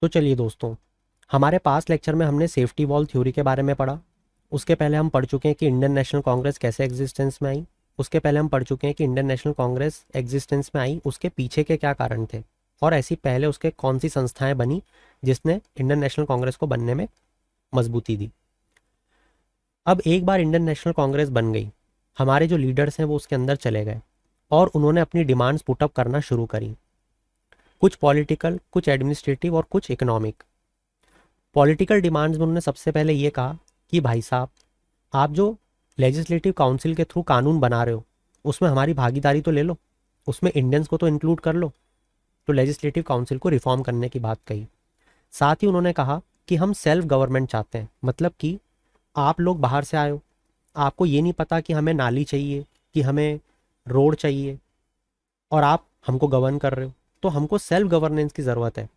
तो चलिए दोस्तों, हमारे पास लेक्चर में हमने सेफ्टी वॉल थ्योरी के बारे में पढ़ा। उसके पहले हम पढ़ चुके हैं कि इंडियन नेशनल कांग्रेस कैसे एग्जिस्टेंस में आई। उसके पहले हम पढ़ चुके हैं कि इंडियन नेशनल कांग्रेस एग्जिस्टेंस में आई, उसके पीछे के क्या कारण थे और ऐसी पहले उसके कौन सी संस्थाएं बनी जिसने इंडियन नेशनल कांग्रेस को बनने में मजबूती दी। अब एक बार इंडियन नेशनल कांग्रेस बन गई, हमारे जो लीडर्स हैं वो उसके अंदर चले गए और उन्होंने अपनी डिमांड्स पुटअप करना शुरू करी। कुछ पॉलिटिकल, कुछ एडमिनिस्ट्रेटिव और कुछ इकोनॉमिक। पॉलिटिकल डिमांड्स में उन्होंने सबसे पहले ये कहा कि भाई साहब, आप जो लेजिस्लेटिव काउंसिल के थ्रू कानून बना रहे हो उसमें हमारी भागीदारी तो ले लो, उसमें इंडियंस को तो इंक्लूड कर लो। तो लेजिस्लेटिव काउंसिल को रिफॉर्म करने की बात कही। साथ ही उन्होंने कहा कि हम सेल्फ गवर्नमेंट चाहते हैं, मतलब कि आप लोग बाहर से आए हो, आपको ये नहीं पता कि हमें नाली चाहिए, कि हमें रोड चाहिए, और आप हमको गवर्न कर रहे हो। तो हमको सेल्फ गवर्नेंस की ज़रूरत है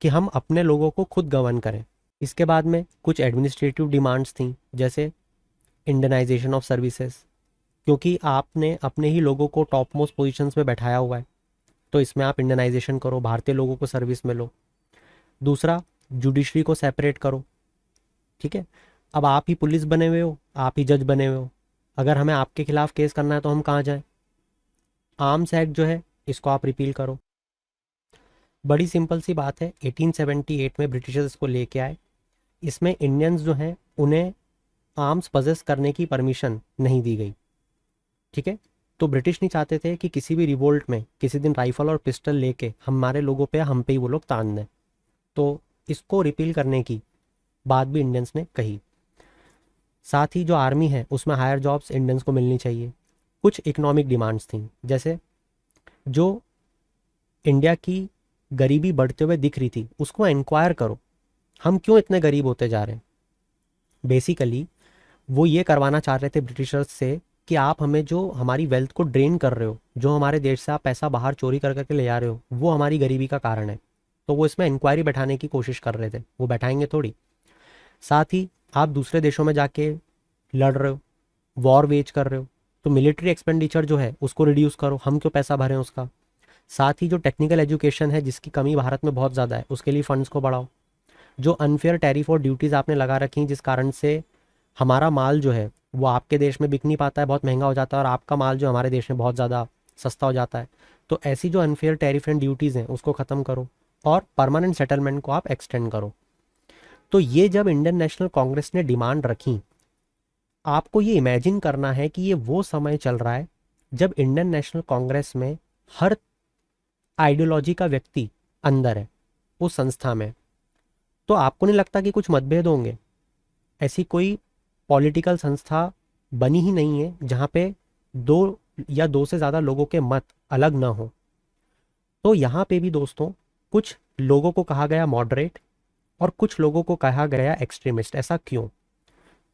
कि हम अपने लोगों को खुद गवर्न करें। इसके बाद में कुछ एडमिनिस्ट्रेटिव डिमांड्स थी, जैसे इंडियनाइजेशन ऑफ सर्विसेज, क्योंकि आपने अपने ही लोगों को टॉप मोस्ट पोजीशंस में बैठाया हुआ है, तो इसमें आप इंडियनाइजेशन करो, भारतीय लोगों को सर्विस में लो। दूसरा, जुडिशरी को सेपरेट करो। ठीक है, अब आप ही पुलिस बने हुए हो, आप ही जज बने हुए हो, अगर हमें आपके खिलाफ केस करना है तो हम कहाँ जाएं? आर्म्स एक्ट जो है इसको आप रिपील करो। बड़ी सिंपल सी बात है, 1878 में ब्रिटिशर्स इसको लेके आए। इसमें इंडियंस जो हैं उन्हें आर्म्स पजेस करने की परमिशन नहीं दी गई। ठीक है, तो ब्रिटिश नहीं चाहते थे कि किसी भी रिवोल्ट में किसी दिन राइफल और पिस्टल लेके हमारे लोगों पे, हम पे ही वो लोग तान दें। तो इसको रिपील करने की बात भी इंडियंस ने कही। साथ ही जो आर्मी है उसमें हायर जॉब्स इंडियंस को मिलनी चाहिए। कुछ इकोनॉमिक डिमांड्स थी, जैसे जो इंडिया की गरीबी बढ़ते हुए दिख रही थी उसको इंक्वायर करो, हम क्यों इतने गरीब होते जा रहे हैं। बेसिकली वो ये करवाना चाह रहे थे ब्रिटिशर्स से कि आप हमें, जो हमारी वेल्थ को ड्रेन कर रहे हो, जो हमारे देश से आप पैसा बाहर चोरी कर करके ले जा रहे हो, वो हमारी गरीबी का कारण है। तो वो इसमें इंक्वायरी बैठाने की कोशिश कर रहे थे, वो बैठाएंगे थोड़ी। साथ ही आप दूसरे देशों में जाके लड़ रहे हो, वॉर वेज कर रहे हो, तो मिलिट्री एक्सपेंडिचर जो है उसको रिड्यूस करो, हम क्यों पैसा भरें उसका। साथ ही जो टेक्निकल एजुकेशन है जिसकी कमी भारत में बहुत ज़्यादा है, उसके लिए फंड्स को बढ़ाओ। जो अनफेयर टैरिफ और ड्यूटीज़ आपने लगा रखी जिस कारण से हमारा माल जो है वो आपके देश में बिक नहीं पाता है, बहुत महंगा हो जाता है, और आपका माल जो हमारे देश में बहुत ज़्यादा सस्ता हो जाता है। तो ऐसी जो अनफेयर टैरिफ एंड ड्यूटीज़ हैं उसको ख़त्म करो और परमानेंट सेटलमेंट को आप एक्सटेंड करो। तो ये जब इंडियन नेशनल कांग्रेस ने डिमांड रखी, आपको ये इमेजिन करना है कि ये वो समय चल रहा है जब इंडियन नेशनल कांग्रेस में हर आइडियोलॉजी का व्यक्ति अंदर है उस संस्था में। तो आपको नहीं लगता कि कुछ मतभेद होंगे? ऐसी कोई पॉलिटिकल संस्था बनी ही नहीं है जहाँ पे दो या दो से ज़्यादा लोगों के मत अलग ना हो। तो यहाँ पे भी दोस्तों कुछ लोगों को कहा गया मॉडरेट और कुछ लोगों को कहा गया एक्सट्रीमिस्ट। ऐसा क्यों?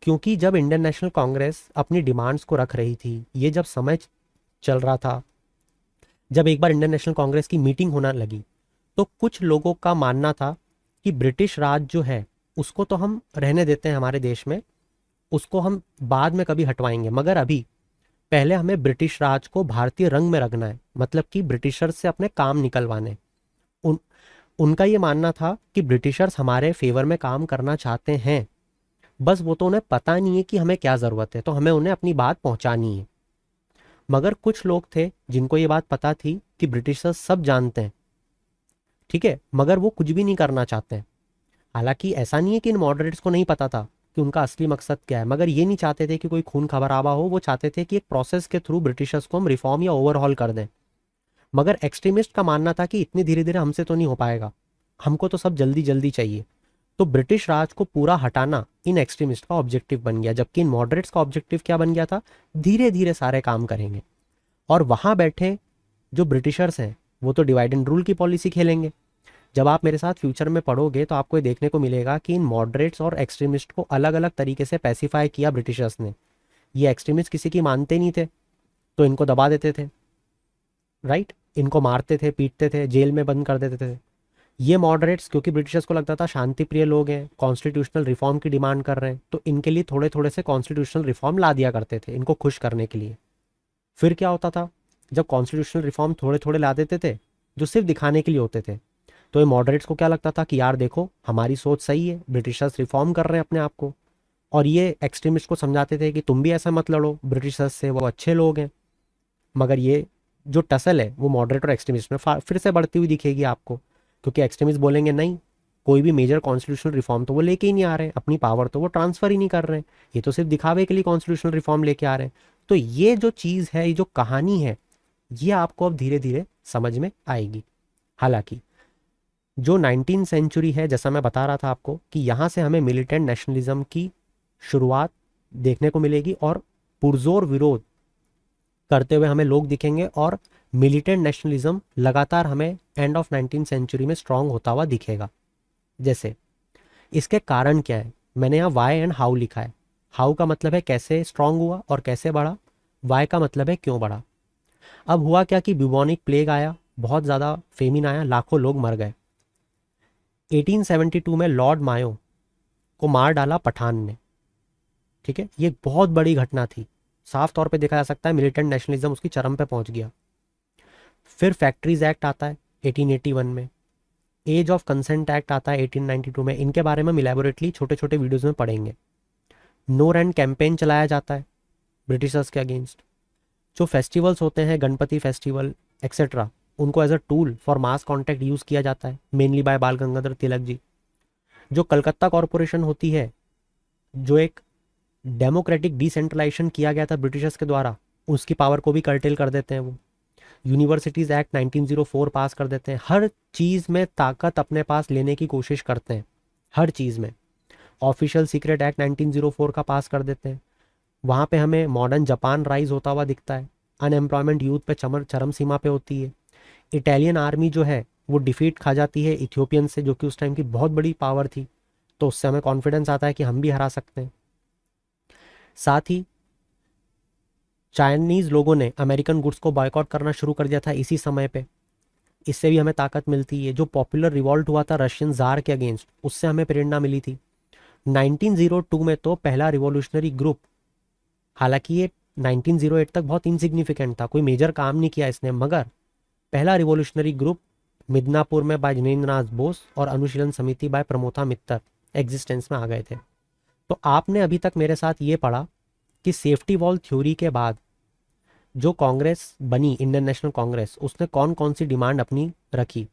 क्योंकि जब इंडियन नेशनल कांग्रेस अपनी डिमांड्स को रख रही थी, ये जब समय चल रहा था, जब एक बार इंडियन नेशनल कांग्रेस की मीटिंग होने लगी, तो कुछ लोगों का मानना था कि ब्रिटिश राज जो है उसको तो हम रहने देते हैं हमारे देश में, उसको हम बाद में कभी हटवाएंगे, मगर अभी पहले हमें ब्रिटिश राज को भारतीय रंग में रखना है, मतलब कि ब्रिटिशर्स से अपने काम निकलवाने। उन उनका ये मानना था कि ब्रिटिशर्स हमारे फेवर में काम करना चाहते हैं, बस वो तो उन्हें पता नहीं है कि हमें क्या ज़रूरत है, तो हमें उन्हें अपनी बात पहुंचानी है। मगर कुछ लोग थे जिनको ये बात पता थी कि ब्रिटिशर्स सब जानते हैं, ठीक है, मगर वो कुछ भी नहीं करना चाहते हैं। हालांकि ऐसा नहीं है कि इन मॉडरेट्स को नहीं पता था कि उनका असली मकसद क्या है, मगर ये नहीं चाहते थे कि कोई खून खराबा हो, वो चाहते थे कि एक प्रोसेस के थ्रू ब्रिटिशर्स को हम रिफॉर्म या ओवरहॉल कर दें। मगर एक्सट्रीमिस्ट का मानना था कि इतनी धीरे धीरे हमसे तो नहीं हो पाएगा, हमको तो सब जल्दी जल्दी चाहिए। तो ब्रिटिश राज को पूरा हटाना इन एक्सट्रीमिस्ट का ऑब्जेक्टिव बन गया, जबकि इन मॉडरेट्स का ऑब्जेक्टिव क्या बन गया था? धीरे धीरे सारे काम करेंगे। और वहां बैठे जो ब्रिटिशर्स हैं वो तो डिवाइड एंड रूल की पॉलिसी खेलेंगे। जब आप मेरे साथ फ्यूचर में पढ़ोगे तो आपको ये देखने को मिलेगा कि इन मॉडरेट्स और एक्सट्रीमिस्ट को अलग अलग तरीके से पैसिफाई किया ब्रिटिशर्स ने। ये एक्सट्रीमिस्ट किसी की मानते नहीं थे तो इनको दबा देते थे, राइट, इनको मारते थे, पीटते थे, जेल में बंद कर देते थे। ये मॉडरेट्स, क्योंकि ब्रिटिशर्स को लगता था शांति प्रिय लोग हैं, कॉन्स्टिट्यूशनल रिफॉर्म की डिमांड कर रहे हैं, तो इनके लिए थोड़े थोड़े से कॉन्स्टिट्यूशनल रिफॉर्म ला दिया करते थे इनको खुश करने के लिए। फिर क्या होता था, जब कॉन्स्टिट्यूशनल रिफॉर्म थोड़े थोड़े ला देते थे जो सिर्फ दिखाने के लिए होते थे, तो ये मॉडरेट्स को क्या लगता था कि यार देखो हमारी सोच सही है, ब्रिटिशर्स रिफॉर्म कर रहे हैं अपने आप को, और ये एक्सट्रीमिस्ट को समझाते थे कि तुम भी ऐसा मत लड़ो ब्रिटिशर्स से, वो अच्छे लोग हैं। मगर ये जो टसल है वो मॉडरेट और एक्सट्रीमिस्ट में फिर से बढ़ती हुई दिखेगी आपको, क्योंकि एक्सट्रीमिस्ट बोलेंगे नहीं, कोई भी मेजर कॉन्स्टिट्यूशनल रिफॉर्म तो वो लेके ही नहीं आ रहे हैं, अपनी पावर तो वो ट्रांसफर ही नहीं कर रहे हैं, ये तो सिर्फ दिखावे के लिए कॉन्स्टिट्यूशनल रिफॉर्म लेके आ रहे हैं। तो ये जो चीज़ है, ये जो कहानी है, ये आपको अब धीरे धीरे समझ में आएगी। हालांकि जो 19 सेंचुरी है, जैसा मैं बता रहा था आपको कि यहाँ से हमें मिलिटेंट नेशनलिज्म की शुरुआत देखने को मिलेगी और पुरजोर विरोध करते हुए हमें लोग दिखेंगे, और मिलिटेंट नेशनलिज्म लगातार हमें एंड ऑफ 19 सेंचुरी में स्ट्रांग होता हुआ दिखेगा। जैसे इसके कारण क्या है, मैंने यहाँ वाई एंड हाउ लिखा है। हाउ का मतलब है कैसे स्ट्रांग हुआ और कैसे बढ़ा, वाई का मतलब है क्यों बढ़ा। अब हुआ क्या कि ब्यूबोनिक प्लेग आया, बहुत ज़्यादा फेमिन आया, लाखों लोग मर गए। 1872 में लॉर्ड मायो को मार डाला पठान ने। ठीक है, ये एक बहुत बड़ी घटना थी, साफ तौर पे देखा जा सकता है मिलिटेंट नेशनलिज्म उसकी चरम पे पहुंच गया। फिर फैक्ट्रीज एक्ट आता है 1881 में, एज ऑफ कंसेंट एक्ट आता है 1892 में। इनके बारे में हम इलेबोरेटली छोटे छोटे वीडियोज़ में पढ़ेंगे। नो रैंड कैंपेन चलाया जाता है ब्रिटिशर्स के अगेंस्ट। जो फेस्टिवल्स होते हैं, गणपति फेस्टिवल एक्सेट्रा, उनको as a tool for mass contact use किया जाता है, मेनली बाय बाल गंगाधर तिलक जी। जो कलकत्ता कॉरपोरेशन होती है, जो एक डेमोक्रेटिक डिसेंट्रलाइजेशन किया गया था ब्रिटिशर्स के द्वारा, उसकी पावर को भी कर्टेल कर देते हैं वो। यूनिवर्सिटीज़ एक्ट 1904 पास कर देते हैं। हर चीज़ में ताकत अपने पास लेने की कोशिश करते हैं, हर चीज़ में। ऑफिशियल सीक्रेट एक्ट 1904 का पास कर देते हैं। वहाँ पे हमें मॉडर्न जापान राइज होता हुआ दिखता है। अनएम्प्लॉयमेंट यूथ पे चरम सीमा पे होती है। इटालियन आर्मी जो है वो डिफीट खा जाती है इथियोपियन से, जो कि उस टाइम की बहुत बड़ी पावर थी, तो उससे हमें कॉन्फिडेंस आता है कि हम भी हरा सकते हैं। साथ ही चाइनीज़ लोगों ने अमेरिकन गुड्स को बॉयकॉट करना शुरू कर दिया था इसी समय पे, इससे भी हमें ताकत मिलती है। जो पॉपुलर रिवॉल्ट हुआ था रशियन जार के अगेंस्ट, उससे हमें प्रेरणा मिली थी। 1902 में तो पहला रिवॉल्यूशनरी ग्रुप, हालांकि ये 1908 तक बहुत इनसिग्निफिकेंट था, कोई मेजर काम नहीं किया इसने, मगर पहला रिवॉल्यूशनरी ग्रुप मिदनापुर में बाय जिनेंद्र नाथ बोस और अनुशीलन समिति बाय प्रमोथा मित्तर एग्जिस्टेंस में आ गए थे। तो आपने अभी तक मेरे साथ ये पढ़ा कि सेफ्टी वॉल थ्योरी के बाद जो कांग्रेस बनी, इंडियन नेशनल कांग्रेस, उसने कौन कौन सी डिमांड अपनी रखी।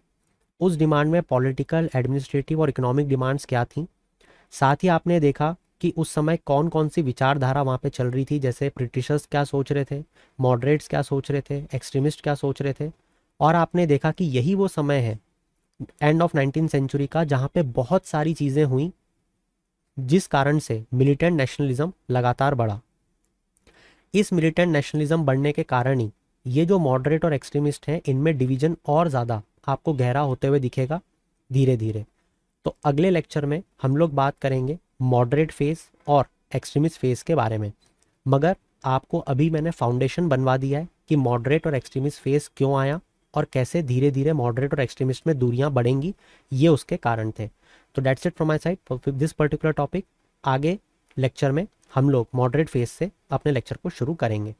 उस डिमांड में पॉलिटिकल, एडमिनिस्ट्रेटिव और इकोनॉमिक डिमांड्स क्या थी। साथ ही आपने देखा कि उस समय कौन कौन सी विचारधारा वहाँ पे चल रही थी, जैसे ब्रिटिशर्स क्या सोच रहे थे, मॉडरेट्स क्या सोच रहे थे, एक्सट्रीमिस्ट क्या सोच रहे थे। और आपने देखा कि यही वो समय है एंड ऑफ 19 सेंचुरी का जहाँ पे बहुत सारी चीज़ें हुई, जिस कारण से मिलिटेंट नेशनलिज्म लगातार बढ़ा। इस मिलिटेंट नेशनलिज्म बढ़ने के कारण ही ये जो मॉडरेट और एक्सट्रीमिस्ट हैं, इनमें डिवीजन और ज़्यादा आपको गहरा होते हुए दिखेगा धीरे धीरे। तो अगले लेक्चर में हम लोग बात करेंगे मॉडरेट फेज और एक्सट्रीमिस्ट फेज के बारे में। मगर आपको अभी मैंने फाउंडेशन बनवा दिया है कि मॉडरेट और एक्सट्रीमिस्ट फेज क्यों आया और कैसे धीरे धीरे मॉडरेट और एक्सट्रीमिस्ट में दूरियां बढ़ेंगी, ये उसके कारण थे। तो that's it from my side for this particular topic. आगे लेक्चर में हम लोग मॉडरेट फेज से अपने लेक्चर को शुरू करेंगे।